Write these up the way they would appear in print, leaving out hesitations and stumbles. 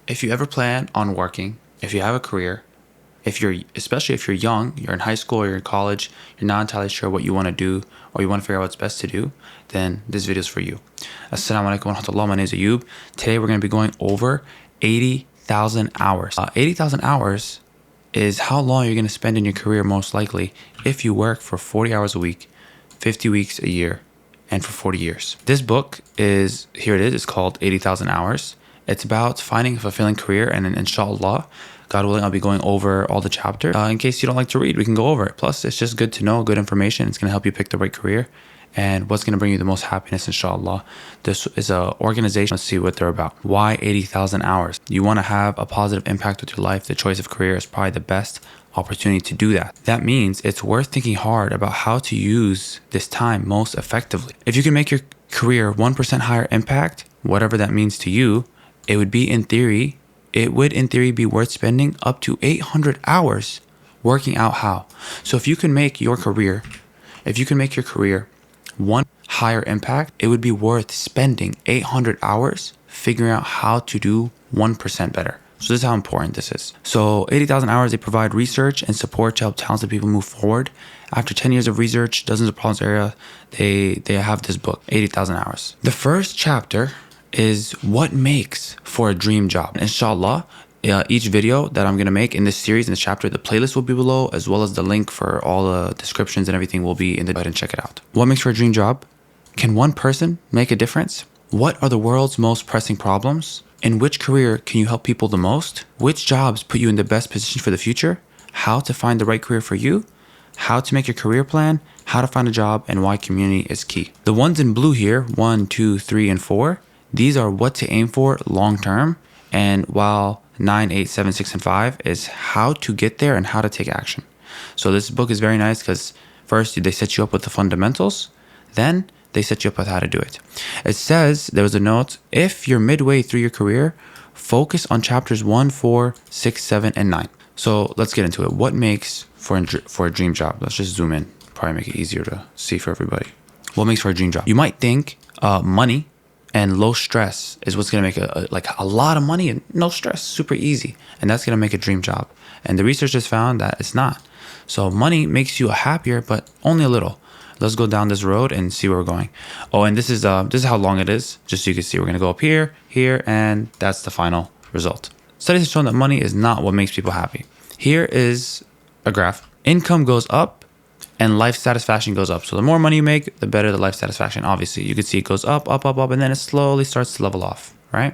if you ever plan on working, if you have a career, especially if you're young, you're in high school or you're in college, you're not entirely sure what you want to do or you want to figure out what's best to do, then this video is for you. Assalamu alaikum wa rahmatullah. My name is Ayub. Today we're going to be going over 80,000 hours. 80,000 hours is how long you're going to spend in your career most likely if you work for 40 hours a week, 50 weeks a year, and for 40 years. This book is, here it is, it's called 80,000 Hours. It's about finding a fulfilling career, and inshallah, God willing, I'll be going over all the chapters. In case you don't like to read, we can go over it. Plus, it's just good to know, good information. It's going to help you pick the right career and what's going to bring you the most happiness, inshallah. This is an organization. Let's see what they're about. Why 80,000 hours? You want to have a positive impact with your life. The choice of career is probably the best opportunity to do that. That means it's worth thinking hard about how to use this time most effectively. If you can make your career 1% higher impact, whatever that means to you, it would in theory be worth spending up to 800 hours working out how. So if you can make your career one higher impact, it would be worth spending 800 hours figuring out how to do 1% better. So this is how important this is. So 80,000 hours, they provide research and support to help talented people move forward. After 10 years of research, dozens of problems area, they have this book, 80,000 hours. The first chapter is what makes for a dream job. Inshallah, each video that I'm going to make in this series, in this chapter, the playlist will be below, as well as the link for all the descriptions and everything will be in the. Go ahead and check it out. What makes for a dream job? Can one person make a difference? What are the world's most pressing problems? In which career can you help people the most? Which jobs put you in the best position for the future? How to find the right career for you? How to make your career plan? How to find a job, and why community is key. The ones in blue here, 1, 2, 3, and 4, these are what to aim for long term. And while 9, 8, 7, 6, and 5 is how to get there and how to take action. So this book is very nice because first they set you up with the fundamentals, then they set you up with how to do it. It says, there was a note, if you're midway through your career, focus on chapters 1, 4, 6, 7, and 9. So let's get into it. What makes for a dream job? Let's just zoom in, probably make it easier to see for everybody. What makes for a dream job? You might think money and low stress is what's going to make a lot of money and no stress, super easy. And that's going to make a dream job. And the research has found that it's not. So money makes you happier, but only a little. Let's go down this road and see where we're going. Oh, and this is how long it is, just so you can see. We're going to go up here, and that's the final result. Studies have shown that money is not what makes people happy. Here is a graph. Income goes up and life satisfaction goes up. So the more money you make, the better the life satisfaction. Obviously, you can see it goes up, up, up, up, and then it slowly starts to level off, right?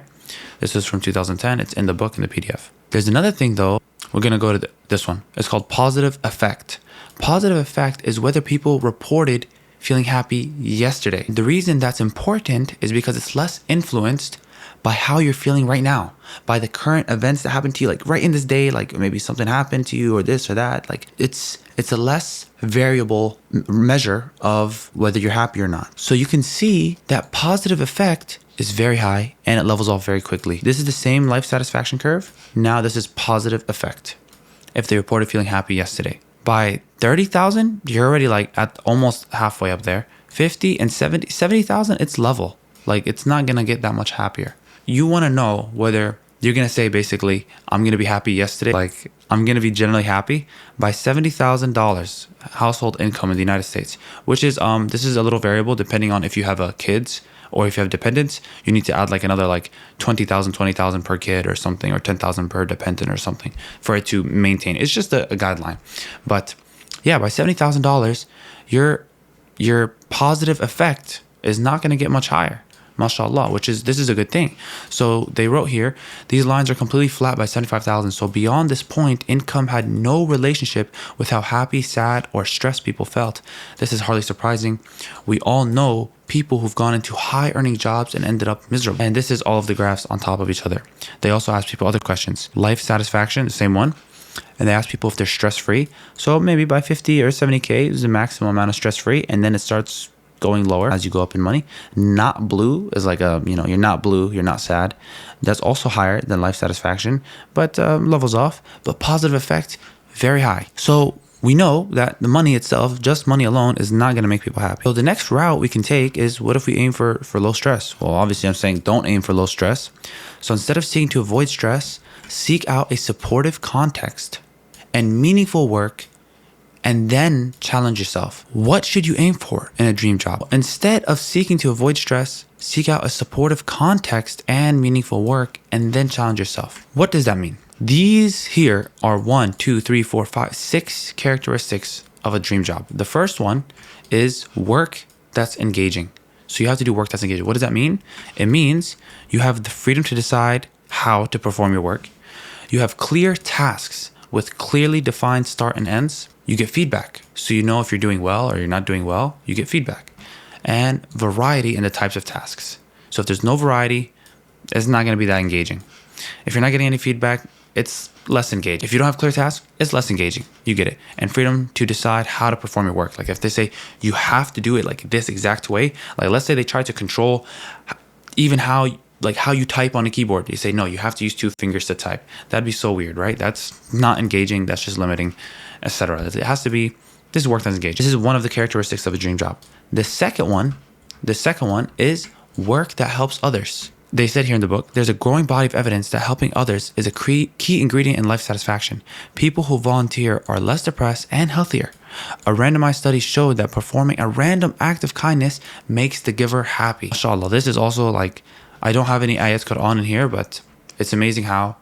This is from 2010. It's in the book in the PDF. There's another thing, though. We're going to go to this one. It's called positive effect. Positive effect is whether people reported feeling happy yesterday. The reason that's important is because it's less influenced by how you're feeling right now, by the current events that happen to you, like right in this day, like maybe something happened to you or this or that. Like it's a less variable measure of whether you're happy or not. So you can see that positive effect is very high and it levels off very quickly. This is the same life satisfaction curve. Now this is positive effect. If they reported feeling happy yesterday. By 30,000, you're already like at almost halfway up there. 50 and 70,000, it's level. Like it's not going to get that much happier. You want to know whether you're going to say basically, I'm going to be happy yesterday. Like I'm going to be generally happy by $70,000 household income in the United States, which is, this is a little variable depending on if you have kids or if you have dependents. You need to add like another like 20,000 per kid or something, or 10,000 per dependent or something for it to maintain. It's just a guideline. But yeah, by $70,000, your positive effect is not going to get much higher. Mashallah, this is a good thing. So they wrote here, these lines are completely flat by 75,000. So beyond this point, income had no relationship with how happy, sad, or stressed people felt. This is hardly surprising. We all know people who've gone into high earning jobs and ended up miserable. And this is all of the graphs on top of each other. They also ask people other questions. Life satisfaction, the same one. And they ask people if they're stress free. So maybe by 50 or 70K is the maximum amount of stress free. And then it starts going lower as you go up in money. Not blue is like you're not blue, you're not sad. That's also higher than life satisfaction, but levels off. But positive effect, very high. So We know that the money itself, just money alone, is not going to make people happy. So the next route we can take is, what if we aim for low stress? Well, obviously I'm saying don't aim for low stress. So instead of seeking to avoid stress, seek out a supportive context and meaningful work, and then challenge yourself. What should you aim for in a dream job? Instead of seeking to avoid stress, seek out a supportive context and meaningful work, and then challenge yourself. What does that mean? These here are 6 characteristics of a dream job. The first one is work that's engaging. So you have to do work that's engaging. What does that mean? It means you have the freedom to decide how to perform your work. You have clear tasks with clearly defined start and ends. You get feedback. So you know if you're doing well or you're not doing well, you get feedback. And variety in the types of tasks. So if there's no variety, it's not going to be that engaging. If you're not getting any feedback, it's less engaging. If you don't have clear tasks, it's less engaging. You get it. And freedom to decide how to perform your work. Like if they say you have to do it like this exact way, like let's say they try to control even how you type on a keyboard. You say, no, you have to use 2 fingers to type. That'd be so weird, right? That's not engaging. That's just limiting, etc. It has to be, this is work that's engaged. This is one of the characteristics of a dream job. The second one is work that helps others. They said here in the book, there's a growing body of evidence that helping others is a key ingredient in life satisfaction. People who volunteer are less depressed and healthier. A randomized study showed that performing a random act of kindness makes the giver happy. Inshallah, this is also like, I don't have any ayat Quran in here, but it's amazing how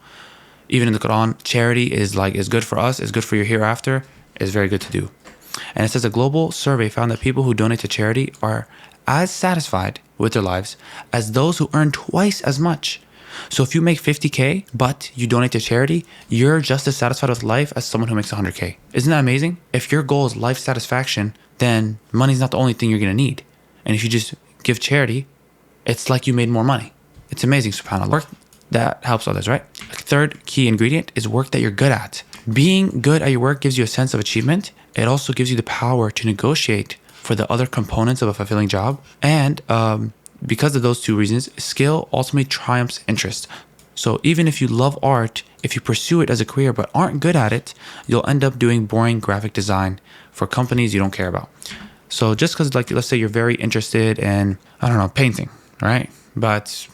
even in the Quran, charity is good for us, is good for your hereafter, is very good to do. And it says a global survey found that people who donate to charity are as satisfied with their lives as those who earn twice as much. So if you make 50K, but you donate to charity, you're just as satisfied with life as someone who makes 100K. Isn't that amazing? If your goal is life satisfaction, then money's not the only thing you're going to need. And if you just give charity, it's like you made more money. It's amazing, subhanAllah. Work that helps others, right? A third key ingredient is work that you're good at. Being good at your work gives you a sense of achievement. It also gives you the power to negotiate for the other components of a fulfilling job. And because of those 2 reasons, skill ultimately triumphs interest. So even if you love art, if you pursue it as a career but aren't good at it, you'll end up doing boring graphic design for companies you don't care about. So just because, like, let's say you're very interested in, I don't know, painting, right? But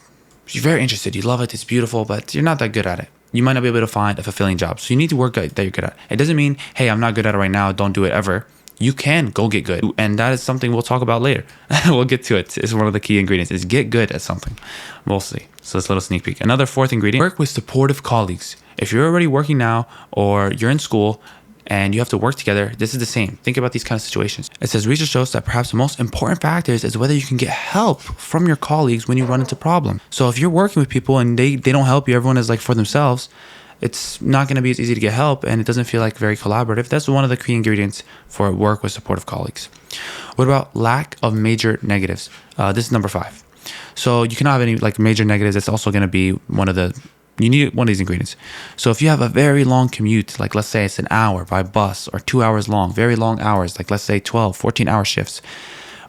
you're very interested, you love it, it's beautiful, but you're not that good at it. You might not be able to find a fulfilling job. So you need to work that you're good at. It doesn't mean, hey, I'm not good at it right now, don't do it ever. You can go get good. And that is something we'll talk about later. We'll get to it. It's one of the key ingredients is get good at something. We'll see. So it's a little sneak peek. Another 4th ingredient, work with supportive colleagues. If you're already working now or you're in school and you have to work together, this is the same. Think about these kind of situations. It says research shows that perhaps the most important factors is whether you can get help from your colleagues when you run into problems. So if you're working with people and they don't help you, everyone is like for themselves, it's not going to be as easy to get help and it doesn't feel like very collaborative. That's one of the key ingredients for work with supportive colleagues. What about lack of major negatives? This is number 5. So you cannot have any like major negatives. It's also going to be you need one of these ingredients. So if you have a very long commute, like let's say it's an hour by bus or 2 hours long, very long hours, like let's say 12, 14-hour shifts,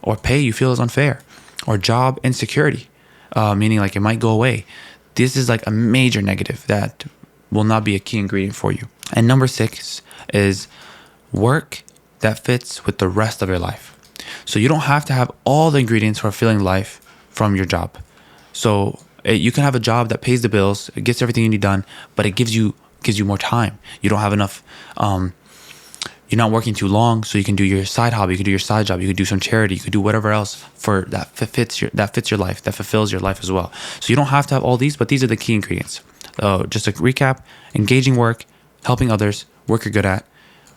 or pay you feel is unfair, or job insecurity, meaning like it might go away. This is like a major negative that will not be a key ingredient for you. And number 6 is work that fits with the rest of your life. So you don't have to have all the ingredients for a fulfilling life from your job. So you can have a job that pays the bills, it gets everything you need done, but it gives you more time. You don't have enough, you're not working too long, so you can do your side hobby, you can do your side job, you can do some charity, you can do whatever else for that fits your life, that fulfills your life as well. So you don't have to have all these, but these are the key ingredients. Just to recap, engaging work, helping others, work you're good at,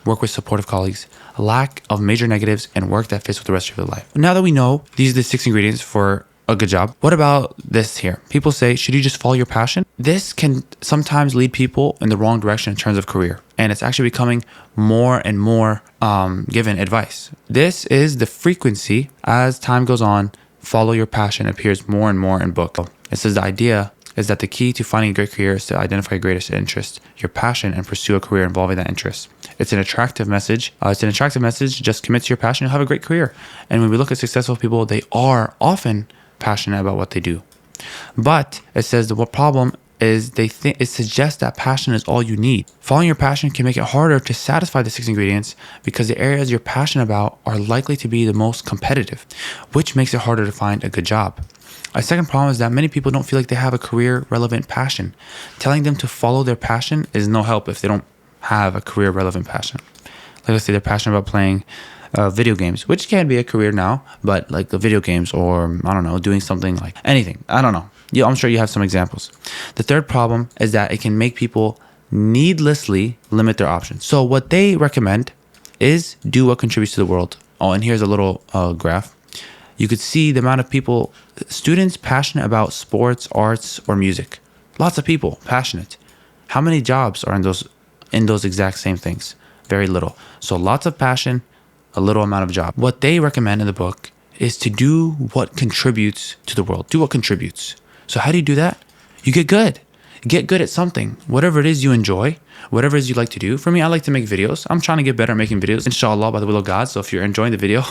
work with supportive colleagues, a lack of major negatives, and work that fits with the rest of your life. Now that we know these are the 6 ingredients for a good job, what about this here? People say, should you just follow your passion? This can sometimes lead people in the wrong direction in terms of career. And it's actually becoming more and more given advice. This is the frequency as time goes on, follow your passion appears more and more in book. It says the idea is that the key to finding a great career is to identify your greatest interest, your passion, and pursue a career involving that interest. It's an attractive message. Just commit to your passion, you'll have a great career. And when we look at successful people, they are often passionate about what they do. But it says that what problem is it suggests that passion is all you need. Following your passion can make it harder to satisfy the 6 ingredients because the areas you're passionate about are likely to be the most competitive, which makes it harder to find a good job. A second problem is that many people don't feel like they have a career relevant passion. Telling them to follow their passion is no help if they don't have a career relevant passion. Like, let's say they're passionate about playing video games, which can be a career now, but like the video games, or I don't know, doing something like anything. I don't know. Yeah, I'm sure you have some examples. The third problem is that it can make people needlessly limit their options. So what they recommend is do what contributes to the world. Oh, and here's a little graph. You could see the amount of people, students passionate about sports, arts, or music. Lots of people passionate. How many jobs are in those exact same things? Very little. So lots of passion, a little amount of job. What they recommend in the book is to do what contributes to the world. Do what contributes. So how do you do that? You get good. Get good at something. Whatever it is you enjoy, whatever it is you like to do. For me, I like to make videos. I'm trying to get better at making videos, inshallah, by the will of God. So if you're enjoying the video,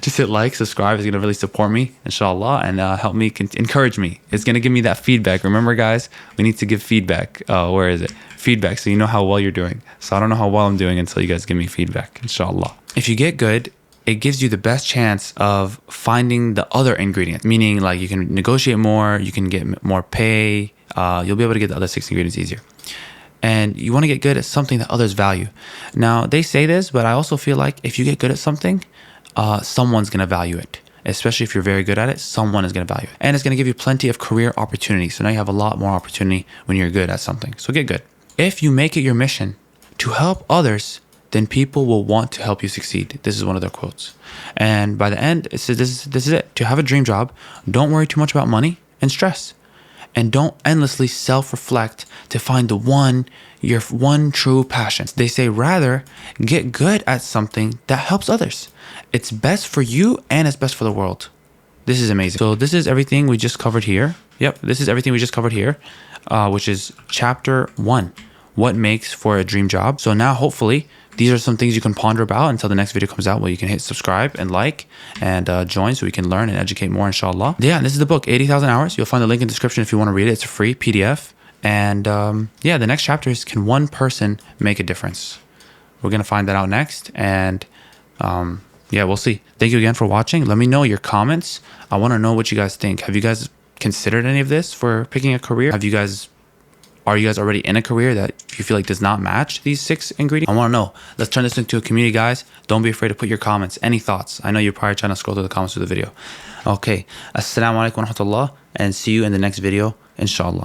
just hit like, subscribe. It's going to really support me, inshallah, and help me, encourage me. It's going to give me that feedback. Remember, guys, we need to give feedback. Where is it? Feedback, so you know how well you're doing. So I don't know how well I'm doing until you guys give me feedback, inshallah. If you get good, it gives you the best chance of finding the other ingredients, meaning like you can negotiate more, you can get more pay, you'll be able to get the other 6 ingredients easier. And you want to get good at something that others value. Now, they say this, but I also feel like if you get good at something, someone's going to value it. Especially if you're very good at it, someone is going to value it. And it's going to give you plenty of career opportunities. So now you have a lot more opportunity when you're good at something. So get good. If you make it your mission to help others, then people will want to help you succeed. This is one of their quotes. And by the end, it says this is it. To have a dream job, don't worry too much about money and stress. And don't endlessly self-reflect to find your one true passion. They say rather, get good at something that helps others. It's best for you and it's best for the world. This is amazing. So this is everything we just covered here. Yep, this is everything we just covered here, which is chapter 1. What makes for a dream job. So now hopefully these are some things you can ponder about until the next video comes out, where you can hit subscribe and like and join so we can learn and educate more, inshallah. Yeah, this is the book, 80,000 Hours. You'll find the link in the description if you want to read it. It's a free PDF. And yeah, the next chapter is, can one person make a difference? We're going to find that out next. And yeah, we'll see. Thank you again for watching. Let me know your comments. I want to know what you guys think. Have you guys considered any of this for picking a career? Are you guys already in a career that you feel like does not match these 6 ingredients? I want to know. Let's turn this into a community, guys. Don't be afraid to put your comments. Any thoughts? I know you're probably trying to scroll through the comments of the video. Okay. Assalamu alaikum wa rahmatullah, and see you in the next video, inshallah.